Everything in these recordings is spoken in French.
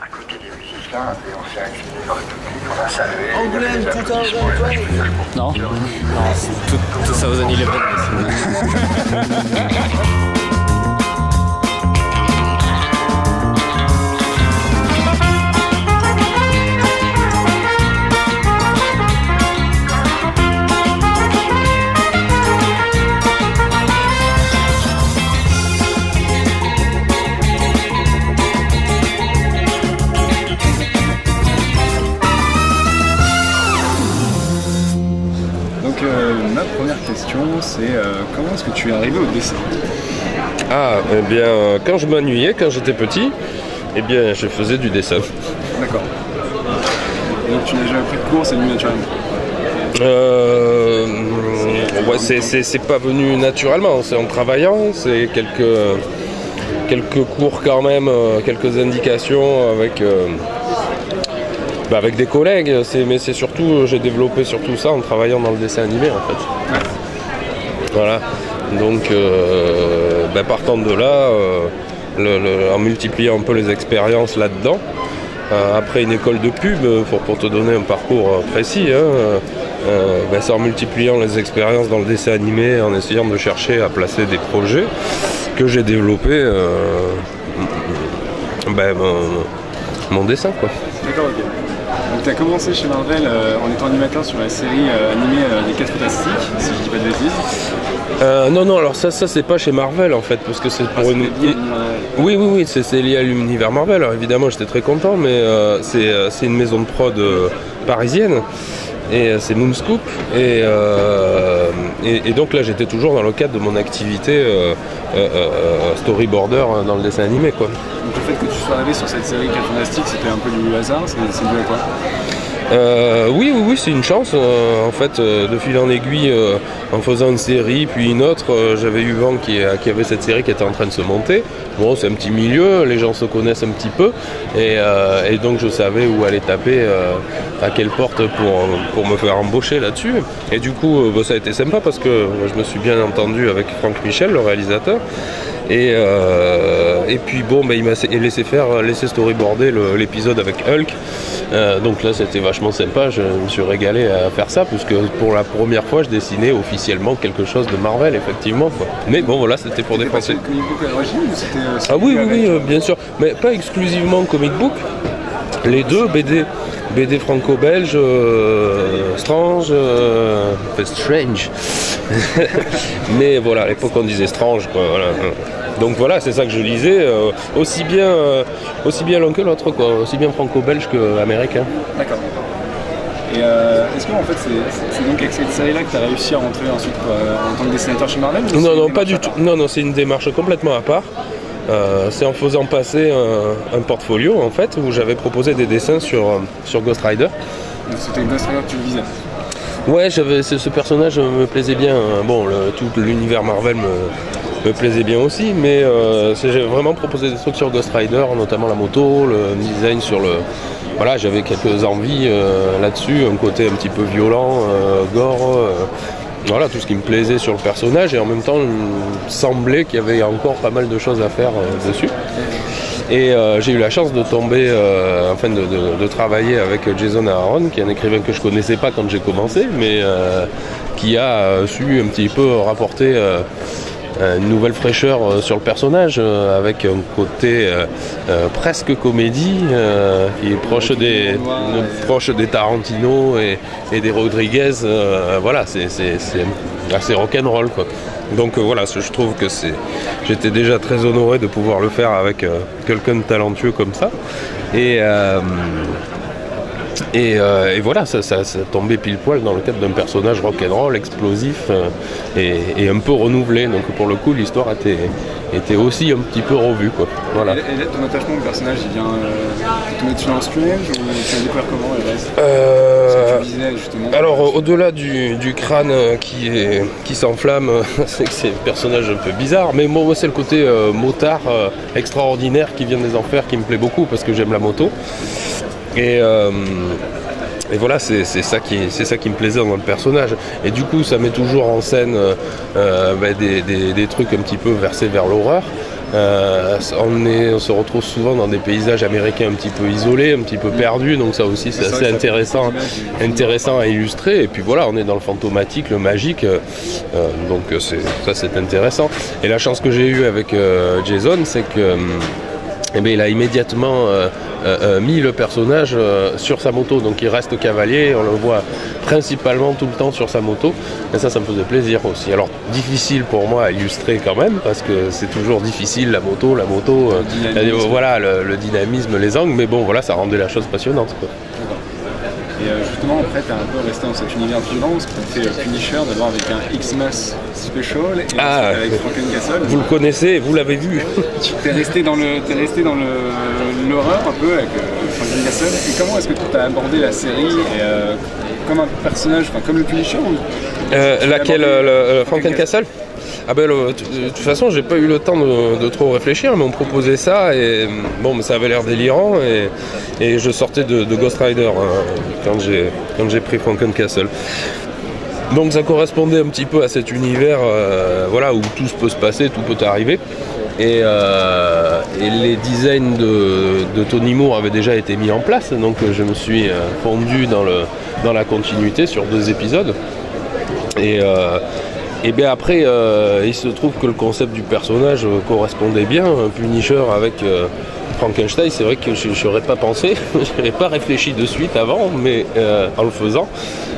à côté des musiciens et on s'est incliné dans le public, on a salué. Angoulême, tout à l'heure. Non, tout ça aux années 11. Ma première question, c'est comment est-ce que tu es arrivé au dessin? Ah, eh bien, quand je m'ennuyais, quand j'étais petit, eh bien, je faisais du dessin. D'accord. Donc tu n'as jamais pris de cours, c'est venu naturellement? Ouais, c'est pas venu naturellement, c'est en travaillant, c'est quelques cours quand même, quelques indications avec des collègues, mais c'est surtout, j'ai développé surtout ça en travaillant dans le dessin animé en fait. Voilà, donc partant de là, en multipliant un peu les expériences là-dedans, après une école de pub, pour te donner un parcours précis, c'est en multipliant les expériences dans le dessin animé, en essayant de chercher à placer des projets que j'ai développé mon dessin quoi. D'accord, ok. Donc tu as commencé chez Marvel en étant animateur sur la série animée Les 4 Fantastiques, si je dis pas de bêtises. Non, alors ça c'est pas chez Marvel en fait, parce que c'est pour une... Oui, c'est lié à l'univers Marvel, alors évidemment j'étais très content, mais c'est une maison de prod parisienne, et c'est Moonscoop, et donc là j'étais toujours dans le cadre de mon activité storyboarder dans le dessin animé quoi. Donc le fait que tu sois arrivé sur cette série 4 Fantastiques, c'était un peu du hasard, c'est dû à quoi? Oui, c'est une chance. En fait, de fil en aiguille, en faisant une série, puis une autre, j'avais eu vent qu'il y avait cette série qui était en train de se monter. Bon, c'est un petit milieu, les gens se connaissent un petit peu, et donc je savais où aller taper, à quelle porte pour me faire embaucher là-dessus. Et du coup, ça a été sympa parce que je me suis bien entendu avec Franck Michel, le réalisateur. Et puis bon, il m'a laissé storyboarder l'épisode avec Hulk. Donc là c'était vachement sympa, je me suis régalé à faire ça, puisque pour la première fois je dessinais officiellement quelque chose de Marvel effectivement quoi. Mais bon voilà, c'était pour des Français. C'était comic book à l'origine ou c'était... Ah oui, bien sûr, mais pas exclusivement comic book, les deux, BD franco-belge, Strange, mais voilà, à l'époque on disait Strange quoi, voilà. Donc voilà, c'est ça que je lisais, aussi bien l'un que l'autre quoi, aussi bien franco-belge qu'américain. D'accord. Et est-ce que en fait c'est donc avec cette série-là que tu as réussi à rentrer ensuite en tant que dessinateur chez Marvel? Non, pas du tout. Non, c'est une démarche complètement à part. C'est en faisant passer un portfolio en fait, où j'avais proposé des dessins sur Ghost Rider. Donc c'était Ghost Rider que tu visais? Ouais, ce personnage me plaisait bien. Bon, tout l'univers Marvel me plaisait bien aussi, mais j'ai vraiment proposé des trucs sur Ghost Rider, notamment la moto, le design sur le... Voilà, j'avais quelques envies là-dessus, un côté un petit peu violent, gore, voilà, tout ce qui me plaisait sur le personnage, et en même temps, il me semblait qu'il y avait encore pas mal de choses à faire dessus. Et j'ai eu la chance de tomber, de travailler avec Jason Aaron, qui est un écrivain que je connaissais pas quand j'ai commencé, mais qui a su un petit peu rapporter une nouvelle fraîcheur sur le personnage, avec un côté presque comédie, qui est proche des Tarantino et des Rodriguez. Voilà, c'est assez rock'n'roll quoi. Donc voilà, je trouve que j'étais déjà très honoré de pouvoir le faire avec quelqu'un de talentueux comme ça. Et voilà, ça tombait pile poil dans le cadre d'un personnage rock'n'roll, explosif et un peu renouvelé. Donc pour le coup, l'histoire était aussi un petit peu revue quoi. Voilà. Et ton attachement au personnage, il vient te mettre sur un Strange ou tu as découvert comment le reste? Ce que tu visais, justement. Alors au-delà du crâne qui s'enflamme, c'est que c'est un personnage un peu bizarre, mais moi c'est le côté motard extraordinaire qui vient des enfers qui me plaît beaucoup parce que j'aime la moto. Et voilà, c'est ça qui me plaisait dans le personnage. Et du coup, ça met toujours en scène des trucs un petit peu versés vers l'horreur. On se retrouve souvent dans des paysages américains un petit peu isolés, un petit peu perdus, donc ça aussi c'est assez intéressant à illustrer. Et puis voilà, on est dans le fantomatique, le magique, donc ça c'est intéressant. Et la chance que j'ai eue avec Jason, c'est que il a immédiatement mis le personnage sur sa moto, donc il reste cavalier, on le voit principalement tout le temps sur sa moto, et ça me faisait plaisir aussi. Alors difficile pour moi à illustrer quand même, parce que c'est toujours difficile la moto, voilà, le dynamisme, les angles, mais bon voilà, ça rendait la chose passionnante, quoi. Et justement, après, tu as un peu resté dans cet univers violent, parce que tu as fait Punisher, d'abord avec un Xmas Special, et ensuite avec Franken Castle. Vous le connaissez, vous l'avez vu. Tu es resté dans l'horreur un peu avec Franken Castle. Et comment est-ce que tu as abordé la série comme un personnage, comme le Punisher laquelle, Franken Castle? De toute façon, j'ai pas eu le temps de trop réfléchir, mais on proposait ça et bon, ça avait l'air délirant et je sortais de Ghost Rider quand j'ai pris Franken Castle. Donc ça correspondait un petit peu à cet univers voilà, où tout peut se passer, tout peut arriver. Et les designs de Tony Moore avaient déjà été mis en place, donc je me suis fondu dans la continuité sur 2 épisodes. Et bien après, il se trouve que le concept du personnage correspondait bien. Un Punisher avec Frankenstein, c'est vrai que je n'aurais pas pensé, je n'aurais pas réfléchi de suite avant, mais en le faisant,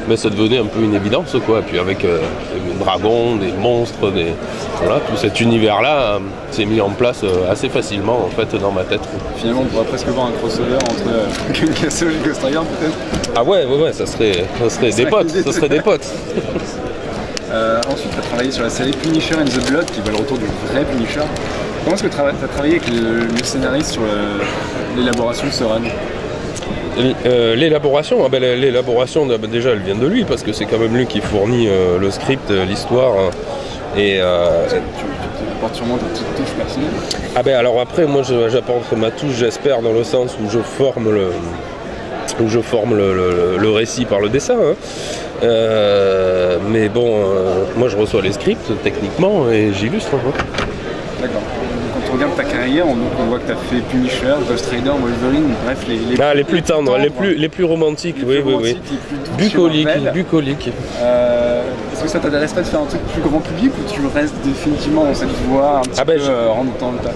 mais ça devenait un peu une évidence, quoi. Puis avec des dragons, des monstres, voilà, tout cet univers-là s'est mis en place assez facilement en fait dans ma tête. Finalement, on pourrait presque voir un crossover entre Franken Castle et Ghost Rider peut-être. Ah ouais, ça serait des potes, ça serait des potes. Ensuite, tu as travaillé sur la série Punisher and the Blood, qui va le retour du vrai Punisher. Comment est-ce que tu as travaillé avec le scénariste sur l'élaboration de ce run? L'élaboration, déjà elle vient de lui, parce que c'est quand même lui qui fournit le script, l'histoire. Et tu apportes sûrement ta petite touche personnelle. Alors après, moi j'apporte ma touche, j'espère, dans le sens où je forme le récit par le dessin, mais bon, moi je reçois les scripts techniquement et j'illustre. D'accord. Quand on regarde ta carrière, on voit que tu as fait Punisher, Ghost Rider, Wolverine, bref les plus tendres, les plus romantiques, oui. Bucoliques. Est-ce que ça t'intéresse pas de faire un truc plus grand public ou tu restes définitivement dans cette voie un petit peu rentre dans le tas?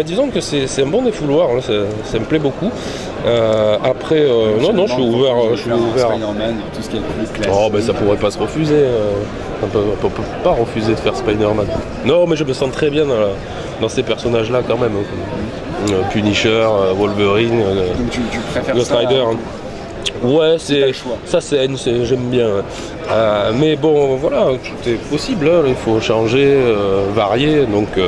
Disons que c'est un bon défouloir, hein, ça me plaît beaucoup. Après, non, je suis ouvert. Spider-Man, tout ce qui est plus classique. Ça pourrait pas se refuser. On peut pas refuser de faire Spider-Man. Non, mais je me sens très bien dans ces personnages-là quand même. Punisher, Wolverine, donc tu préfères Ghost Rider. Ouais, j'aime bien. Mais bon, voilà, tout est possible. Hein, il faut changer, varier. Donc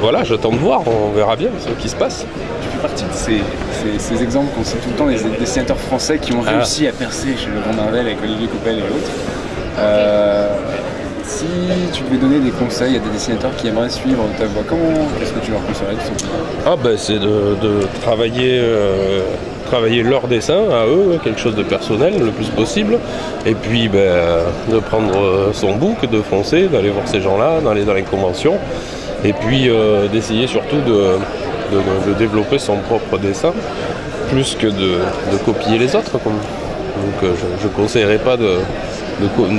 voilà, j'attends de voir. On verra bien ce qui se passe. Tu fais partie de ces exemples qu'on cite tout le temps, les dessinateurs français qui ont réussi à percer chez le grand Marvel avec Olivier Coipel et autres. Si tu devais donner des conseils à des dessinateurs qui aimeraient suivre ta voie, qu'est-ce que tu leur conseillerais tout simplement? C'est de travailler leur dessin à eux, quelque chose de personnel le plus possible, et puis de prendre son bouc, de foncer, d'aller voir ces gens-là, d'aller dans les conventions, et puis d'essayer surtout de développer son propre dessin, plus que de copier les autres. Donc je ne conseillerais pas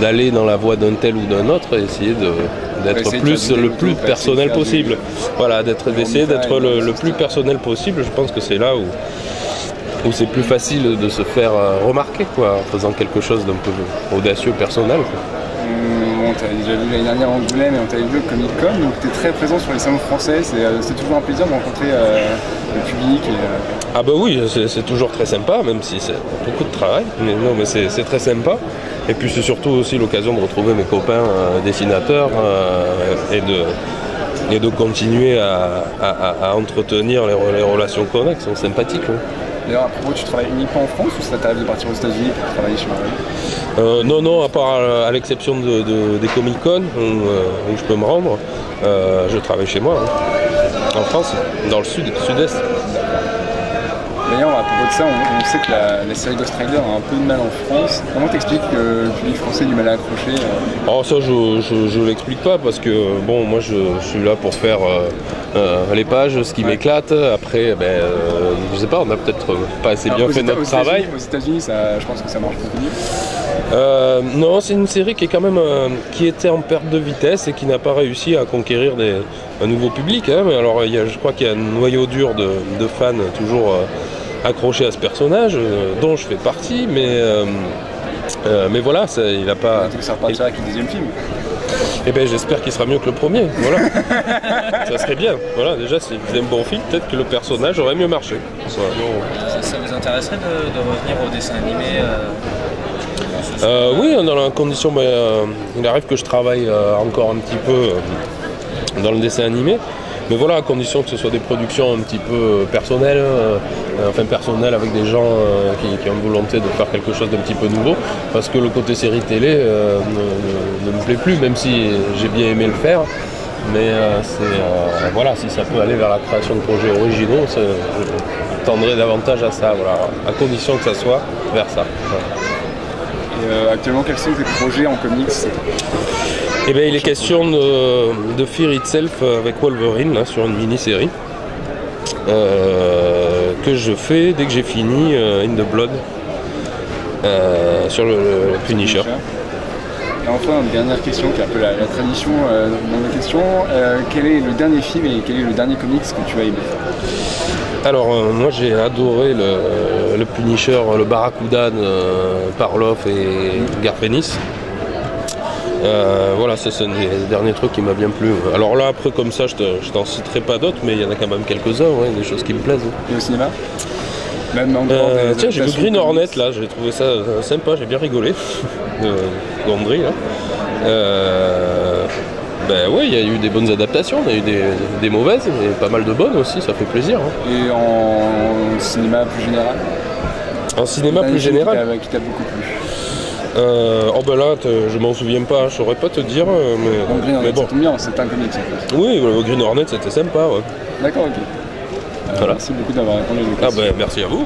d'aller dans la voie d'un tel ou d'un autre et essayer d'être le plus personnel possible. Voilà, d'essayer d'être le plus personnel possible. Je pense que c'est là où c'est plus facile de se faire remarquer, quoi, en faisant quelque chose d'un peu audacieux, personnel. On t'avait déjà vu l'année dernière en Angoulême et on t'avait vu au Comic Con, donc tu es très présent sur les salons français, c'est toujours un plaisir de rencontrer le public. Oui, c'est toujours très sympa, même si c'est beaucoup de travail, mais c'est très sympa. Et puis c'est surtout aussi l'occasion de retrouver mes copains dessinateurs et de continuer à entretenir les relations qu'on a, qui sont sympathiques. D'ailleurs, à propos, tu travailles uniquement en France ou ça t'arrive de partir aux États-Unis pour travailler chez Marvel? Non, à part à l'exception des Comic-Con où je peux me rendre, je travaille chez moi, en France, dans le sud-est. D'ailleurs, à propos de ça, on sait que la série Ghost Rider a un peu de mal en France. Comment t'expliques que le public français a du mal à accrocher Alors ça, je l'explique pas parce que bon, moi je suis là pour faire les pages, ce qui m'éclate. Après, je sais pas, on a peut-être pas assez bien fait notre travail. Aux États-Unis, je pense que ça marche beaucoup mieux. Non, c'est une série qui est quand même qui était en perte de vitesse et qui n'a pas réussi à conquérir un nouveau public. Hein. Mais alors, je crois qu'il y a un noyau dur de fans toujours accrochés à ce personnage, dont je fais partie, mais voilà, il n'a pas. Ça repartira avec le deuxième film. Eh ben, j'espère qu'il sera mieux que le premier. Voilà. Ça serait bien. Voilà, déjà, s'il faisait un bon film, peut-être que le personnage aurait mieux marché. Voilà. Ça vous intéresserait de revenir au dessin animé Oui, dans la condition, il arrive que je travaille encore un petit peu dans le dessin animé, mais voilà, à condition que ce soit des productions un petit peu personnelles, personnelles avec des gens qui ont une volonté de faire quelque chose d'un petit peu nouveau, parce que le côté série télé ne me plaît plus, même si j'ai bien aimé le faire, mais voilà, si ça peut aller vers la création de projets originaux, je tendrai davantage à ça, voilà, à condition que ça soit vers ça. Voilà. Et actuellement, quels sont tes projets en comics? Eh bien, il est question de Fear Itself avec Wolverine là, sur une mini-série que je fais dès que j'ai fini In the Blood sur le Punisher. Et enfin, une dernière question qui est un peu la tradition dans la question. Quel est le dernier film et quel est le dernier comics que tu as aimé? Alors, moi j'ai adoré le Punisher, le Barracuda de Parloff et Garth Ennis. Voilà, c'est un des derniers trucs qui m'a bien plu. Alors là, après, comme ça, je t'en citerai pas d'autres, mais il y en a quand même quelques-uns, ouais, des choses qui me plaisent. Et au cinéma? Même tiens, j'ai vu Green Hornet, là, j'ai trouvé ça sympa, j'ai bien rigolé. Gondry, là. Oui, il y a eu des bonnes adaptations, il y a eu des mauvaises, mais pas mal de bonnes aussi, ça fait plaisir. Hein. Et en cinéma plus général? En cinéma plus général qui t'a beaucoup plu? Là, je m'en souviens pas, je saurais pas te dire, mais bon. Ça tombe bien, c'est un comics. Oui, Green Hornet, c'était sympa, ouais. D'accord, ok. Voilà. Merci beaucoup d'avoir répondu à mes questions. Merci à vous.